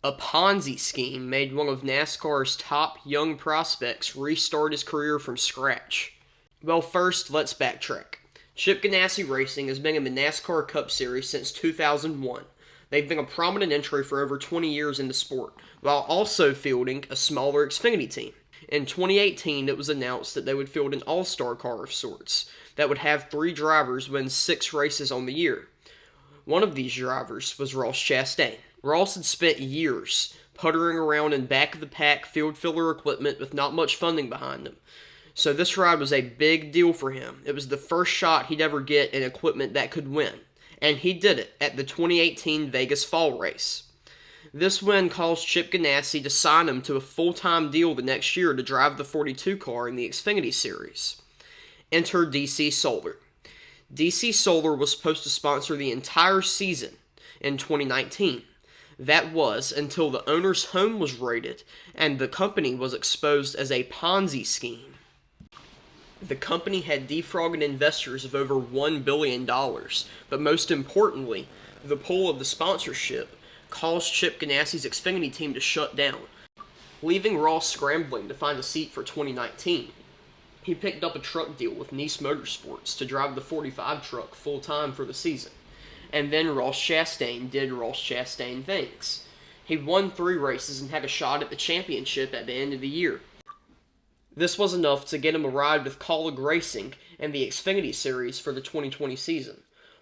A Ponzi scheme made one of NASCAR's top young prospects restart his career from scratch. Well, first, let's backtrack. Chip Ganassi Racing has been in the NASCAR Cup Series since 2001. They've been a prominent entry for over 20 years in the sport, while also fielding a smaller Xfinity team. In 2018, it was announced that they would field an all-star car of sorts that would have 3 drivers win 6 races on the year. One of these drivers was Ross Chastain. Ross had spent years puttering around in back-of-the-pack field filler equipment with not much funding behind him. So this ride was a big deal for him. It was the first shot he'd ever get in equipment that could win. And he did it at the 2018 Vegas Fall Race. This win caused Chip Ganassi to sign him to a full-time deal the next year to drive the 42 car in the Xfinity Series. Enter DC Solar. DC Solar was supposed to sponsor the entire season in 2019. That was until the owner's home was raided and the company was exposed as a Ponzi scheme. The company had defrauded investors of over $1 billion, but most importantly, the pull of the sponsorship caused Chip Ganassi's Xfinity team to shut down, leaving Ross scrambling to find a seat for 2019. He picked up a truck deal with Nice Motorsports to drive the 45 truck full-time for the season. And then Ross Chastain did Ross Chastain things. He won 3 races and had a shot at the championship at the end of the year. This was enough to get him a ride with Kaulig Racing and the Xfinity Series for the 2020 season.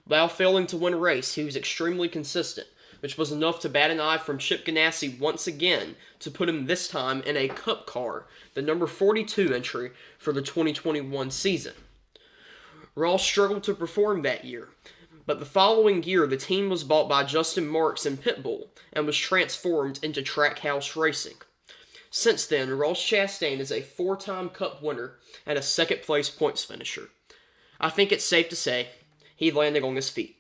While failing to win a race, he was extremely consistent, which was enough to bat an eye from Chip Ganassi once again to put him this time in a Cup car, the number 42 entry for the 2021 season. Ross struggled to perform that year, but the following year the team was bought by Justin Marks and Pitbull and was transformed into Trackhouse Racing. Since then, Ross Chastain is a 4-time Cup winner and a second-place points finisher. I think it's safe to say he landed on his feet.